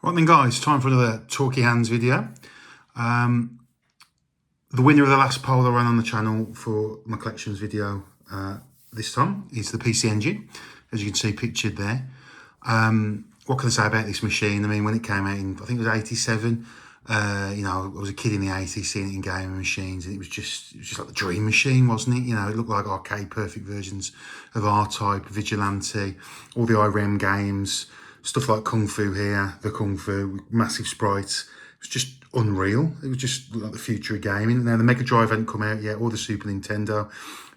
Right then guys, time for another Talky Hands video. The winner of the last poll I ran on the channel for my collections video this time is the PC Engine, as you can see pictured there. What can I say about this machine? I mean, when it came out in, I think it was 87, you know, I was a kid in the 80s seeing it in gaming machines, and it was just like the dream machine, wasn't it? You know, it looked like arcade perfect versions of R-Type, Vigilante, all the IRM games, stuff like Kung Fu here, the Kung Fu, massive sprites. It was just unreal. It was just like the future of gaming. Now the Mega Drive hadn't come out yet, or the Super Nintendo.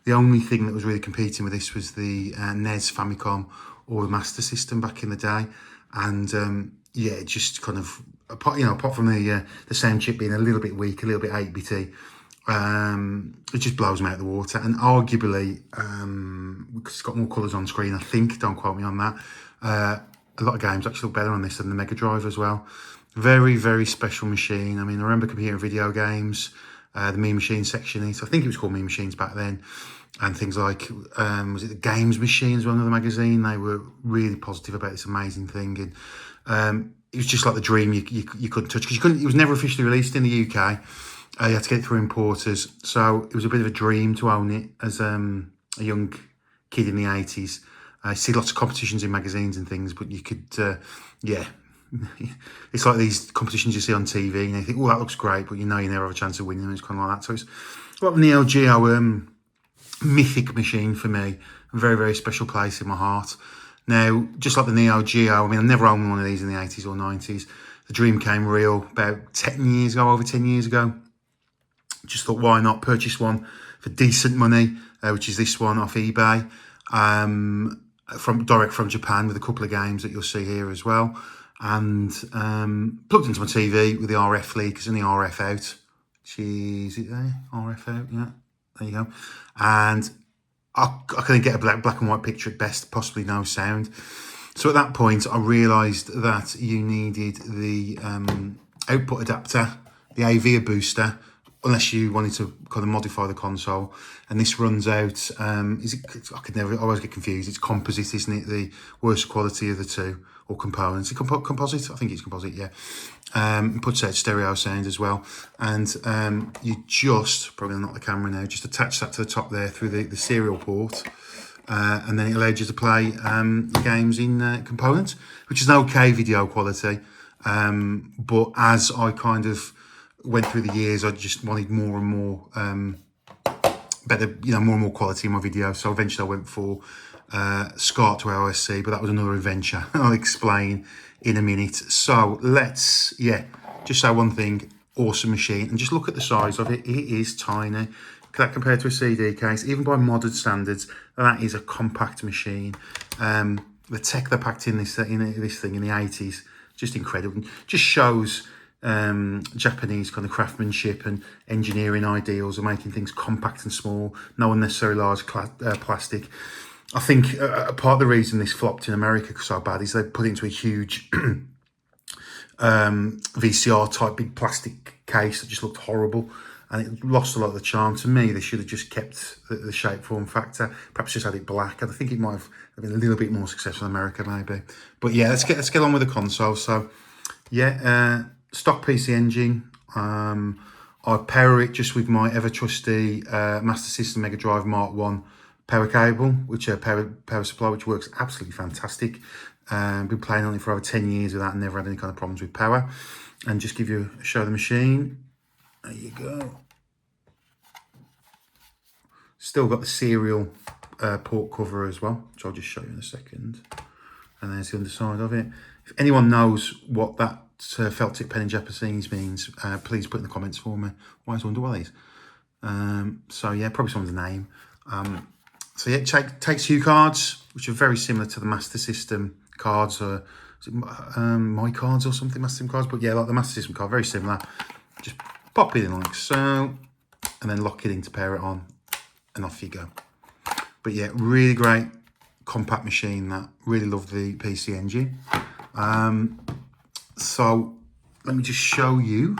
The only thing that was really competing with this was the NES, Famicom, or the Master System back in the day. And yeah, it just kind of, apart from the sound chip being a little bit weak, a little bit 8-bitty, it just blows me out of the water. And arguably, because it's got more colours on screen, I think, don't quote me on that, a lot of games actually look better on this than the Mega Drive as well. Very, very special machine. I mean, I remember computer video games, the Mean Machines section. I think it was called Mean Machines back then. And things like, was it the Games Machine as well, another magazine? They were really positive about this amazing thing. And it was just like the dream you couldn't touch, because it was never officially released in the UK. You had to get it through importers. So it was a bit of a dream to own it as a young kid in the 80s. I see lots of competitions in magazines and things, but you could, yeah, it's like these competitions you see on TV, and you think, oh, that looks great, but you know you never have a chance of winning them. It's kind of like that. So it's a lot of Neo Geo mythic machine for me, a very, very special place in my heart. Now, just like the Neo Geo, I mean, I never owned one of these in the 80s or 90s. The dream came real about 10 years ago, over 10 years ago. Just thought, why not purchase one for decent money, which is this one off eBay. Direct from Japan, with a couple of games that you'll see here as well, and plugged into my TV with the RF lead, because in the RF out. Is it there? RF out, yeah. There you go. And I couldn't get a black and white picture at best, possibly no sound. So at that point, I realised that you needed the output adapter, the AV booster, unless you wanted to kind of modify the console. And this runs out, I always get confused. It's composite, isn't it? The worst quality of the two, or components. Composite? I think it's composite, yeah. It puts out stereo sound as well. And you just, probably not the camera now, just attach that to the top there through the serial port. And then it allows you to play the games in components, which is an okay video quality. But as I kind of went through the years, I just wanted more and more better, you know, more and more quality in my video. So eventually I went for SCART to OSC, but that was another adventure. I'll explain in a minute. So let's, yeah, just say one thing: awesome machine. And just look at the size of it. It is tiny. That compared to a CD case, even by modern standards, that is a compact machine. The tech they packed in this thing in the 80s, just incredible. Just shows Japanese kind of craftsmanship and engineering ideals of making things compact and small, no unnecessary large plastic. I think part of the reason this flopped in America so bad is they put it into a huge VCR type big plastic case that just looked horrible, and it lost a lot of the charm. To me, they should have just kept the shape, form, factor, perhaps just had it black. And I think it might have been a little bit more successful in America, maybe. But yeah, let's get on with the console. So yeah, stock PC Engine. I power it just with my ever trusty Master System Mega Drive Mark 1 power cable, which power supply, which works absolutely fantastic. Been playing on it for over 10 years with that and never had any kind of problems with power. And just give you a show of the machine. There you go. Still got the serial port cover as well, which I'll just show you in a second. And there's the underside of it. If anyone knows what that felt tip pen in Japanese means, please put in the comments for me. Why is wonder why these? So yeah, probably someone's name. So yeah, it takes two cards, which are very similar to the Master System cards, or is it my cards or something, Master System cards. But yeah, like the Master System card, very similar. Just pop it in like so, and then lock it in to pair it on, and off you go. But yeah, really great compact machine. That really love the PC Engine. So let me just show you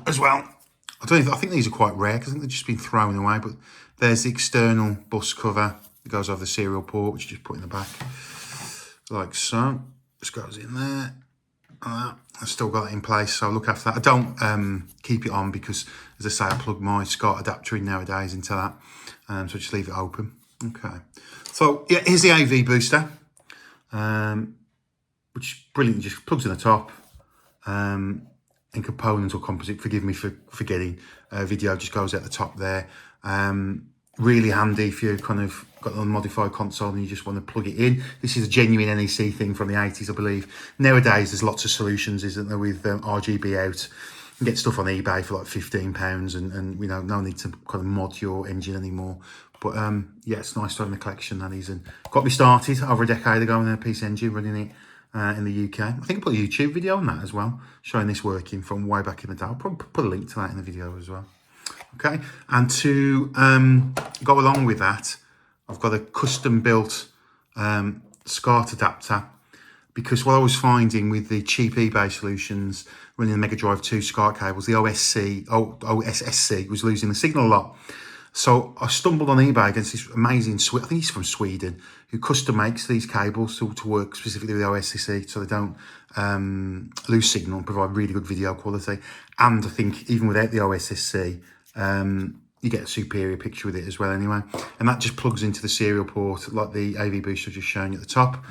as well. I think these are quite rare, because I think they've just been thrown away. But there's the external bus cover that goes over the serial port, which you just put in the back, like so. Just goes in there. I've still got it in place, so look after that. I don't keep it on because, as I say, I plug my SCART adapter in nowadays into that, so I just leave it open. Okay, so yeah, here's the AV booster, which brilliantly just plugs in the top, and component or composite, forgive me for forgetting, video just goes at the top there. Really handy if you've kind of got an unmodified console and you just want to plug it in. This is a genuine NEC thing from the 80s, I believe. Nowadays, there's lots of solutions, isn't there, with RGB out. You can get stuff on eBay for like £15 and you know, no need to kind of mod your engine anymore. But yeah, it's nice to have in the collection, that is. And got me started over a decade ago in a PC Engine, running it in the UK. I think I put a YouTube video on that as well, showing this working from way back in the day. I'll probably put a link to that in the video as well. Okay, and to go along with that, I've got a custom built SCART adapter, because what I was finding with the cheap eBay solutions running the Mega Drive 2 SCART cables, the OSSC was losing the signal a lot. So I stumbled on eBay against this amazing, I think he's from Sweden, who custom makes these cables to work specifically with the OSSC, so they don't lose signal and provide really good video quality. And I think even without the OSSC, you get a superior picture with it as well anyway. And that just plugs into the serial port, like the AV booster just showing you at the top,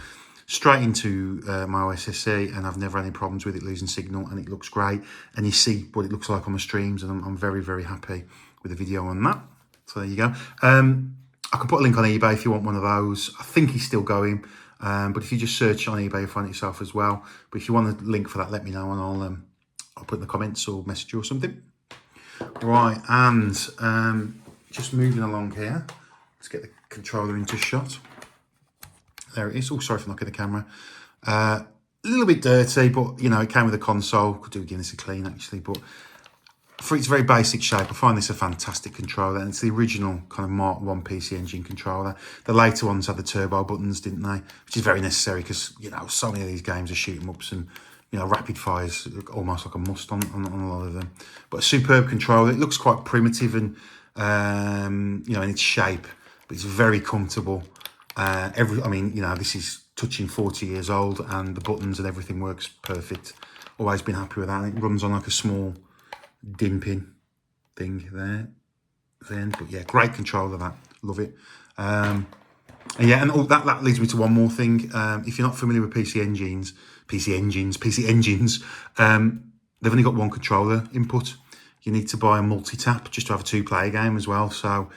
straight into my OSSC, and I've never had any problems with it losing signal, and it looks great. And you see what it looks like on my streams, and I'm very, very happy with the video on that. So there you go. I can put a link on eBay if you want one of those. I think he's still going, but if you just search on eBay, you'll find it yourself as well. But if you want a link for that, let me know, and I'll put it in the comments or message you or something. Right, and just moving along here. Let's get the controller into shot. There it is. Oh, sorry for knocking the camera. A little bit dirty, but you know, it came with a console. Could do give this a clean actually, but for its very basic shape, I find this a fantastic controller, and it's the original kind of Mark 1 PC Engine controller. The later ones had the turbo buttons, didn't they? Which is very necessary because, you know, so many of these games are shoot 'em ups, and you know, rapid fires almost like a must on a lot of them. But a superb controller. It looks quite primitive and you know, in its shape, but it's very comfortable. I mean, you know, this is touching 40 years old, and the buttons and everything works perfect. Always been happy with that. And it runs on like a small dimping thing there then, but yeah, great controller, that, love it. And yeah, and that leads me to one more thing. If you're not familiar with PC engines, they've only got one controller input. You need to buy a multi-tap just to have a two-player game as well. So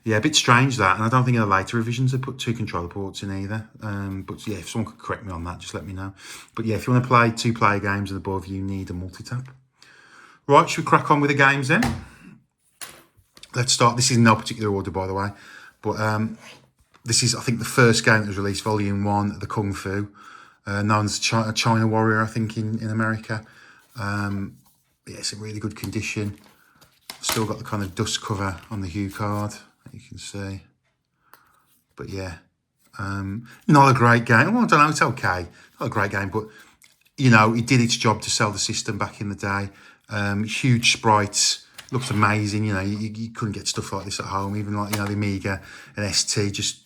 yeah, a bit strange that, and I don't think in the later revisions they put two controller ports in either. But yeah, if someone could correct me on that, just let me know. But yeah, if you want to play two-player games and above, you need a multi-tap. Right, should we crack on with the games then? Let's start. This is in no particular order, by the way, but this is, I think, the first game that was released, Volume 1, the Kung Fu, known as China Warrior, I think, in America. Yeah, it's in really good condition. Still got the kind of dust cover on the Hue card, that you can see. But yeah, not a great game. Well, I don't know, it's okay. Not a great game, but, you know, it did its job to sell the system back in the day. Huge sprites, looked amazing. You know, you couldn't get stuff like this at home. Even like, you know, the Amiga and ST, just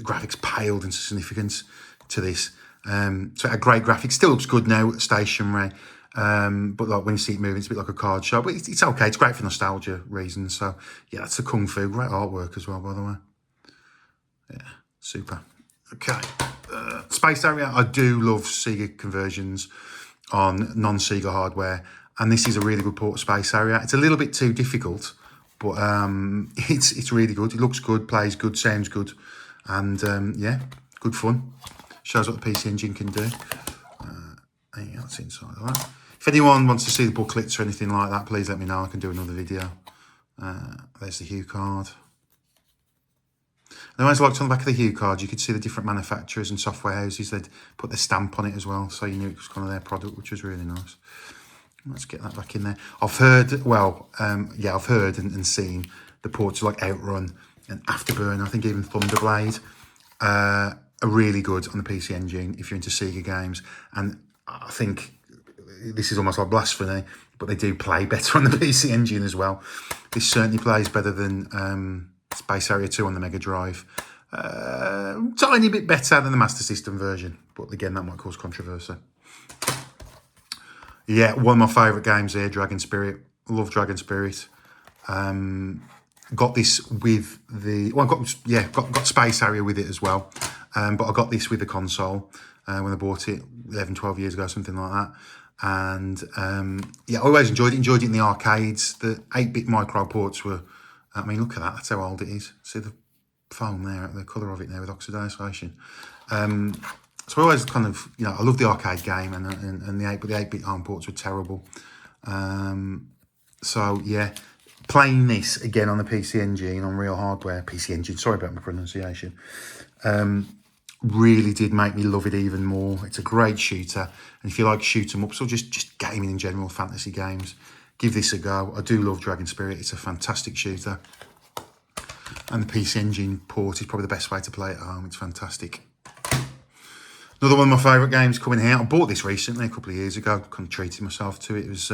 graphics paled in significance to this. So it had great graphics. Still looks good now, stationary. But like when you see it moving, it's a bit like a card show. But it's okay. It's great for nostalgia reasons. So yeah, that's the Kung Fu. Great artwork as well, by the way. Yeah, super. Okay, Space Area. I do love Sega conversions on non-Sega hardware. And this is a really good port of Space Area. It's a little bit too difficult, but it's really good. It looks good, plays good, sounds good, and yeah, good fun. Shows what the PC Engine can do. Yeah, that's inside of that. If anyone wants to see the booklets or anything like that, please let me know. I can do another video. There's the Hue card. And as I liked on the back of the Hue card, you could see the different manufacturers and software houses. They'd put their stamp on it as well, so you knew it was kind of their product, which was really nice. Let's get that back in there. I've heard, well, yeah, I've heard and seen the ports like Outrun and Afterburn. I think even Thunderblade are really good on the PC Engine if you're into Sega games. And I think this is almost like blasphemy, but they do play better on the PC Engine as well. This certainly plays better than Space Area 2 on the Mega Drive. tiny bit better than the Master System version, but again, that might cause controversy. Yeah, one of my favourite games here, Dragon Spirit. Love Dragon Spirit. Got this with the... Well, got Space Harrier with it as well. But I got this with the console when I bought it 11, 12 years ago, something like that. And yeah, I always enjoyed it in the arcades. The 8-bit micro ports were... I mean, look at that. That's how old it is. See the foam there, the colour of it there with oxidation. So I always kind of, I love the arcade game, and the 8-bit ARM ports were terrible. So yeah, playing this again on the PC Engine, on real hardware, PC Engine, sorry about my pronunciation, really did make me love it even more. It's a great shooter, and if you like shoot 'em ups or just gaming in general, fantasy games, give this a go. I do love Dragon Spirit. It's a fantastic shooter, and the PC Engine port is probably the best way to play it at home. It's fantastic. Another one of my favourite games coming out. I bought this recently, a couple of years ago. Kind of treated myself to it. It was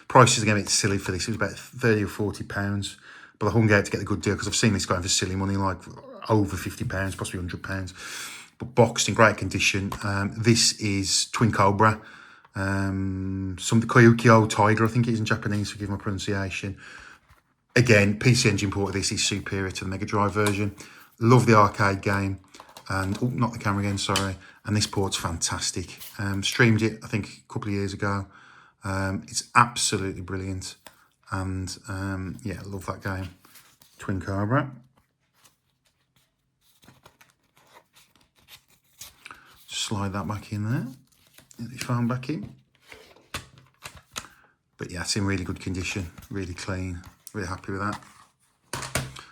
prices again a bit silly for this. It was about £30 or £40, but I hung out to get the good deal because I've seen this going for silly money, like over £50, possibly £100. But boxed in great condition. This is Twin Cobra, some Koyukyo Tiger, I think it is in Japanese. Forgive my pronunciation. Again, PC Engine port of this is superior to the Mega Drive version. Love the arcade game. And not the camera again, sorry. And this port's fantastic. Streamed it, I think, a couple of years ago. It's absolutely brilliant. And yeah, I love that game. Twin Cobra. Slide that back in there. Get the phone back in. But yeah, it's in really good condition, really clean. Really happy with that.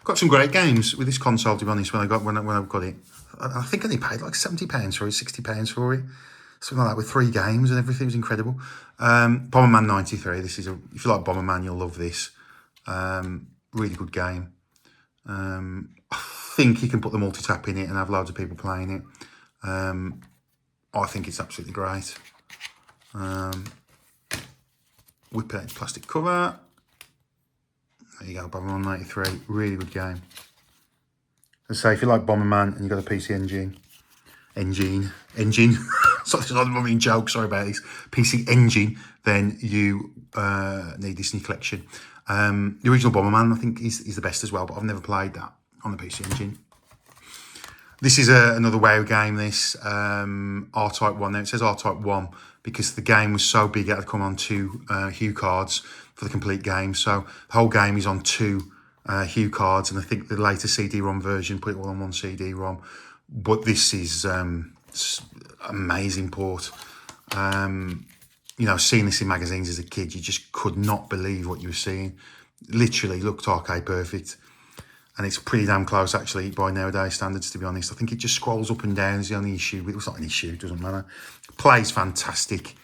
Got some great games with this console, to be honest, when I've got it. I think I only paid like £70 for it, £60 for it. Something like that, with 3 games and everything. It was incredible. Bomberman 93. This is if you like Bomberman, you'll love this. Really good game. I think you can put the multi-tap in it and have loads of people playing it. I think it's absolutely great. Whip out its plastic cover. There you go, Bomberman 93. Really good game. As I say, if you like Bomberman and you've got a PC engine, sorry, I'm not joke, sorry about this, PC Engine, then you need this in your collection. The original Bomberman, I think, is the best as well, but I've never played that on the PC Engine. This is another WoW game, this, R-Type 1. Now, it says R-Type 1 because the game was so big it had to come on 2 hue cards for the complete game. So the whole game is on 2 hue cards, and I think the later CD-ROM version put it all on 1 CD-ROM. But this is amazing port. Seeing this in magazines as a kid, you just could not believe what you were seeing. Literally looked arcade perfect. And it's pretty damn close, actually, by nowadays standards, to be honest. I think it just scrolls up and down is the only issue. It's not an issue, it doesn't matter. Plays fantastic.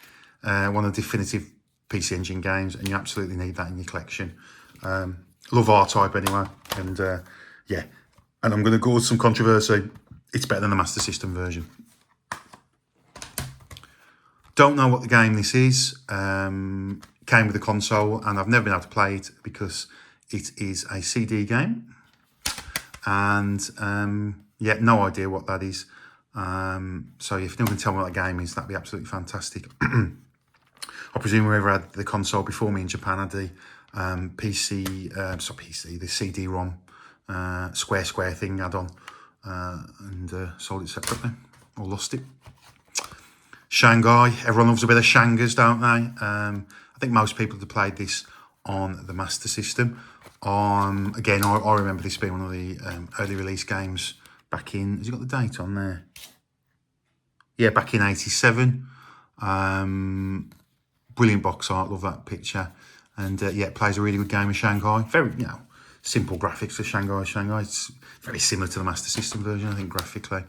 One of the definitive PC Engine games, and you absolutely need that in your collection. Love R-Type anyway. And, yeah. And I'm going to go with some controversy. It's better than the Master System version. Don't know what the game this is. Came with the console, and I've never been able to play it because it is a CD game. And yeah, no idea what that is. So if anyone can tell me what that game is, that'd be absolutely fantastic. I presume whoever had the console before me in Japan had the the CD-ROM square thing add-on, and sold it separately or lost it. Shanghai, everyone loves a bit of Shangas, don't they? I think most people have played this on the Master System. Again, I remember this being one of the early release games back in, has it got the date on there? Yeah, back in 87. Brilliant box art, love that picture. And yeah, it plays a really good game of Shanghai. Very, simple graphics for Shanghai. It's very similar to the Master System version, I think, graphically.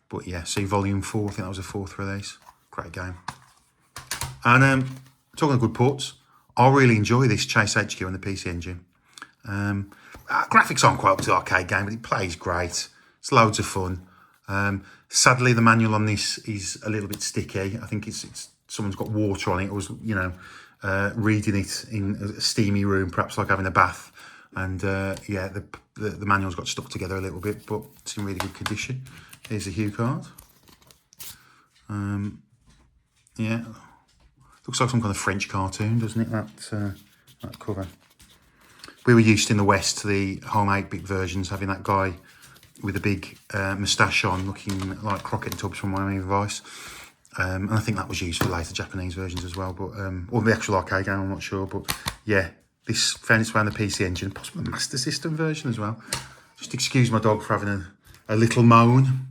But yeah, see Volume 4, I think that was a 4th release. Great game. And talking of good ports, I really enjoy this Chase HQ on the PC Engine. Graphics aren't quite up to the arcade game, but it plays great. It's loads of fun. Sadly, the manual on this is a little bit sticky. I think it's someone's got water on it. It was, reading it in a steamy room, perhaps like having a bath. And yeah, the manual's got stuck together a little bit, but it's in really good condition. Here's the hue card. Yeah, looks like some kind of French cartoon, doesn't it, that cover? We were used in the West to the home 8-bit versions, having that guy with a big moustache on, looking like Crockett and Tubbs from Miami Vice. And I think that was used for later Japanese versions as well, but or the actual arcade game, I'm not sure. But yeah, this found its way on the PC Engine, possibly the Master System version as well. Just excuse my dog for having a little moan.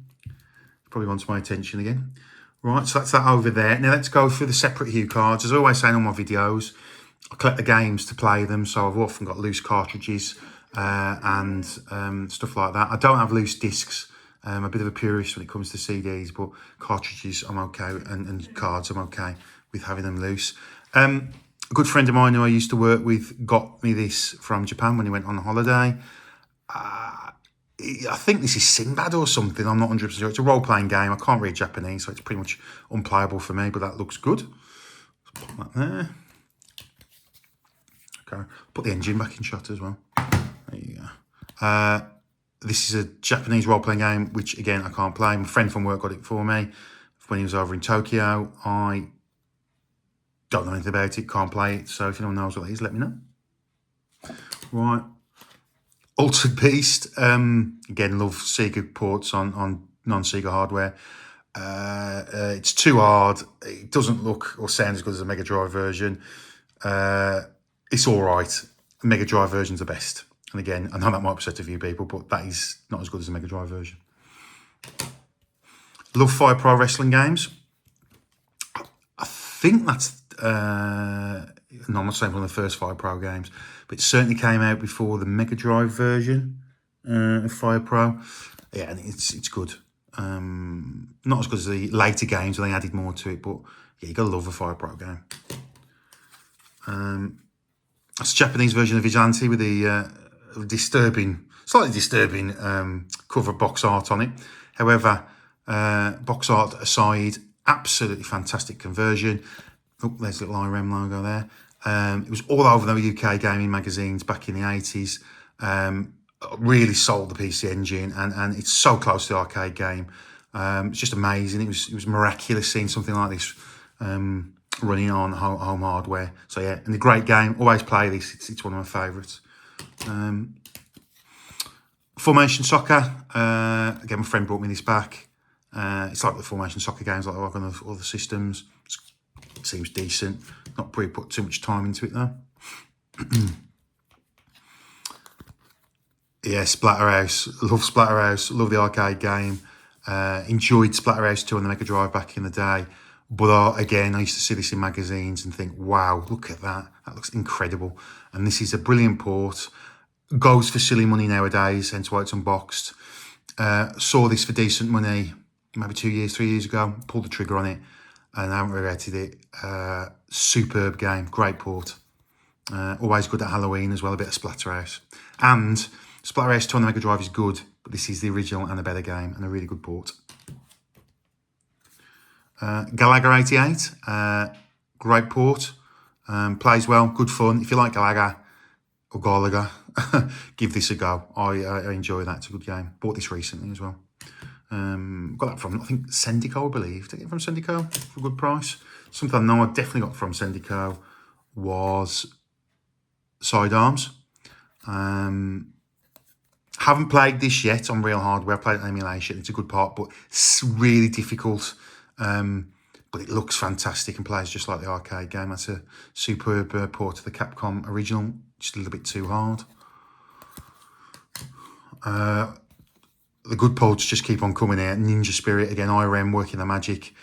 Probably wants my attention again. Right, so that's that over there. Now let's go through the separate hue cards. As I always say in all my videos, I collect the games to play them, so I've often got loose cartridges and stuff like that. I don't have loose discs. I'm a bit of a purist when it comes to CDs, but cartridges I'm okay, and cards I'm okay with having them loose. A good friend of mine who I used to work with got me this from Japan when he went on holiday. I think this is Sinbad or something. I'm not 100% sure. It's a role-playing game. I can't read Japanese, so it's pretty much unplayable for me, but that looks good. So put that there. Okay, put the engine back in shot as well. There you go. This is a Japanese role-playing game, which, again, I can't play. My friend from work got it for me when he was over in Tokyo. I don't know anything about it, can't play it, so if anyone knows what it is, let me know. Right. Altered Beast. Again, love Sega ports on non-Sega hardware. It's too hard. It doesn't look or sound as good as a Mega Drive version. It's all right. The Mega Drive version's the best. And again, I know that might upset a few people, but that is not as good as the Mega Drive version. Love Fire Pro wrestling games. I think that's... no, I'm not saying one of the first Fire Pro games, but it certainly came out before the Mega Drive version of Fire Pro. Yeah, and it's good. Not as good as the later games where they added more to it, but yeah, you gotta love a Fire Pro game. It's a Japanese version of Vigilante with the slightly disturbing cover box art on it. However, box art aside, absolutely fantastic conversion. Oh, there's a little IRM logo there. It was all over the UK gaming magazines back in the 80s. Really sold the PC Engine, and it's so close to the arcade game. It's just amazing. It was miraculous seeing something like this running on home hardware. So yeah, and a great game. Always play this. It's one of my favourites. Formation Soccer. Again, my friend brought me this back. It's like the Formation Soccer games like on other systems. It seems decent. Not probably put too much time into it though. Yeah, Splatterhouse. Love Splatterhouse. Love the arcade game. Enjoyed Splatterhouse 2 on the Mega Drive back in the day. But again, I used to see this in magazines and think, wow, look at that. That looks incredible. And this is a brilliant port. Goes for silly money nowadays, hence why it's unboxed. Saw this for decent money maybe 2 years, 3 years ago. Pulled the trigger on it and I haven't regretted it. Superb game. Great port. Always good at Halloween as well, a bit of Splatterhouse. And Splatterhouse 2 on the Mega Drive is good, but this is the original and a better game and a really good port. Galaga 88, great port, plays well, good fun. If you like Galaga or Galaga, give this a go. I enjoy that. It's a good game. Bought this recently as well. Got that from, I think, Sendico, I believe. Did I get it from Sendico for a good price? Something I know I definitely got from Sendico was Sidearms. Haven't played this yet on real hardware. I played it on emulation. It's a good part, but it's really difficult. But it looks fantastic and plays just like the arcade game. That's a superb port of the Capcom original. Just a little bit too hard. The good ports just keep on coming out. Ninja Spirit, again, IRM working the magic.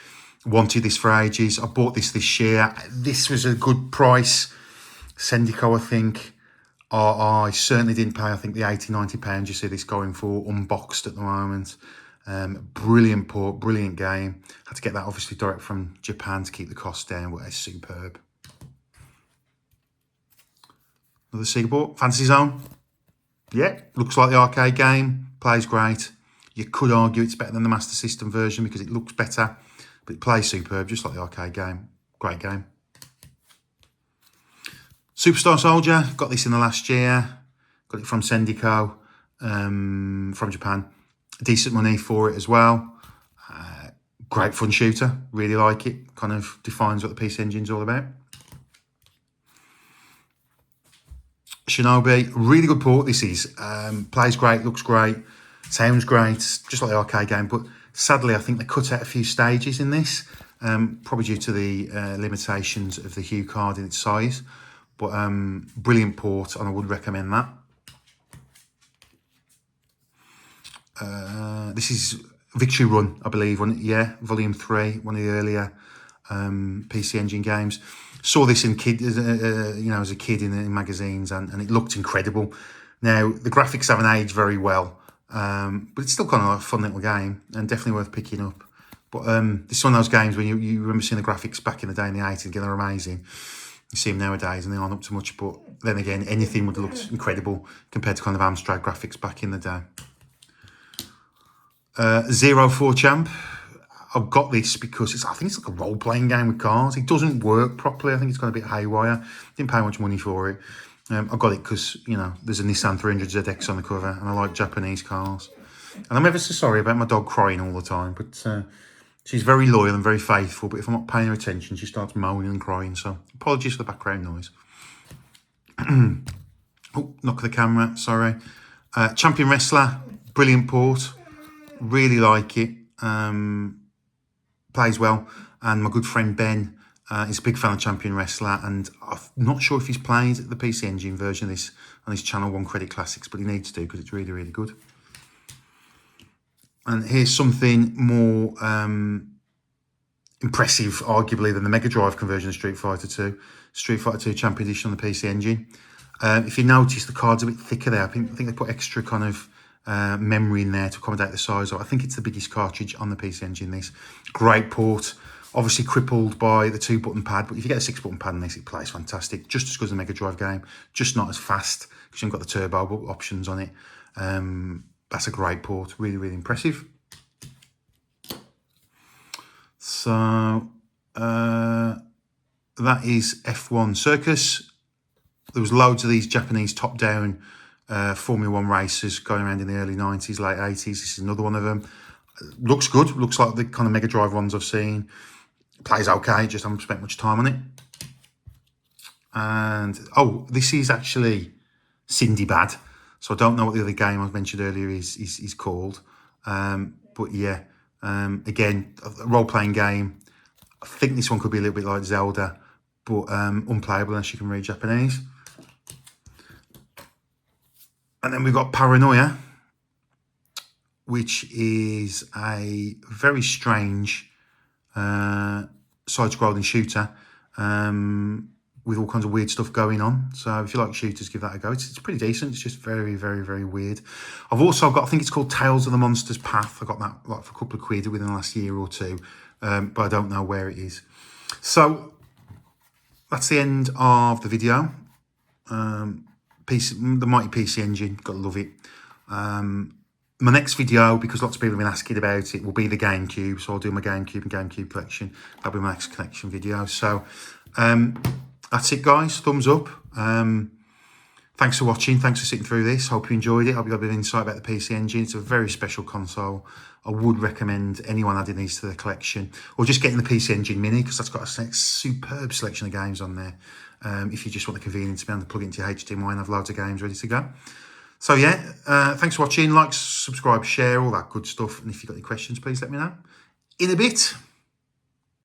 Wanted this for ages. I bought this year. This was a good price. Sendico, I think. I certainly didn't pay, I think, the £80–90 you see this going for, unboxed at the moment. Brilliant port, brilliant game. Had to get that obviously direct from Japan to keep the cost down, but it's superb. Another Sega port, Fantasy Zone. Yeah, looks like the arcade game, plays great. You could argue it's better than the Master System version because it looks better, but it plays superb, just like the arcade game. Great game. Superstar Soldier, got this in the last year. Got it from Sendico, from Japan. Decent money for it as well. Great fun shooter, really like it. Kind of defines what the PC Engine's all about. Shinobi, really good port this is. Plays great, looks great, sounds great, just like the arcade game. But sadly, I think they cut out a few stages in this, probably due to the limitations of the Hue card in its size. But brilliant port, and I would recommend that. This is Victory Run, I believe, yeah, Volume 3, one of the earlier PC Engine games. Saw this in as a kid in magazines, and it looked incredible. Now the graphics haven't aged very well, but it's still kind of a fun little game and definitely worth picking up. But this is one of those games when you remember seeing the graphics back in the day in the 80s, again, they're amazing. You see them nowadays and they aren't up to much, but then again, anything would have looked incredible compared to kind of Amstrad graphics back in the day. 04 Champ. I've got this because I think it's like a role-playing game with cars. It doesn't work properly. I think it's got a bit haywire. Didn't pay much money for it. I got it because, there's a Nissan 300ZX on the cover and I like Japanese cars. And I'm ever so sorry about my dog crying all the time, but she's very loyal and very faithful, but if I'm not paying her attention, she starts moaning and crying, so apologies for the background noise. Oh, knock the camera, sorry. Champion Wrestler, brilliant port. Really like it. Plays well, and my good friend Ben is a big fan of Champion Wrestler, and I'm not sure if he's played the PC Engine version of this on his channel, One Credit Classics, but he needs to because it's really, really good. And here's something more impressive, arguably, than the Mega Drive conversion of Street Fighter 2. Street Fighter 2 Champion Edition on the PC Engine. If you notice, the card's a bit thicker there. I think they put extra kind of memory in there to accommodate the size. I think it's the biggest cartridge on the PC Engine, this. Great port. Obviously crippled by the 2-button pad, but if you get a 6-button pad in this, it plays fantastic. Just as good as the Mega Drive game, just not as fast because you've got the turbo options on it. That's a great port. Really, really impressive. So that is F1 Circus. There was loads of these Japanese top-down Formula 1 racers going around in the early 90s, late 80s. This is another one of them. Looks good. Looks like the kind of Mega Drive ones I've seen. Plays okay, just haven't spent much time on it. And, oh, this is actually Cindy Bad. So I don't know what the other game I mentioned earlier is called. But yeah, again, a role-playing game. I think this one could be a little bit like Zelda, but unplayable unless you can read Japanese. And then we've got Paranoia, which is a very strange side-scrolling shooter with all kinds of weird stuff going on. So if you like shooters, give that a go. It's pretty decent. It's just very, very, very weird. I've also got, I think it's called Tales of the Monsters Path. I got that like for a couple of quid within the last year or two, but I don't know where it is. So that's the end of the video. The mighty PC Engine, gotta love it. My next video, because lots of people have been asking about it, will be the GameCube. So I'll do my GameCube and GameCube collection. That'll be my next collection video. So that's it, guys. Thumbs up. Thanks for watching. Thanks for sitting through this. Hope you enjoyed it. Hope you got a bit of insight about the PC Engine. It's a very special console. I would recommend anyone adding these to their collection, or just getting the PC Engine Mini, because that's got a superb selection of games on there. If you just want the convenience to be able to plug it into your HDMI and have loads of games ready to go. So yeah, thanks for watching. Like, subscribe, share, all that good stuff. And if you've got any questions, please let me know. In a bit.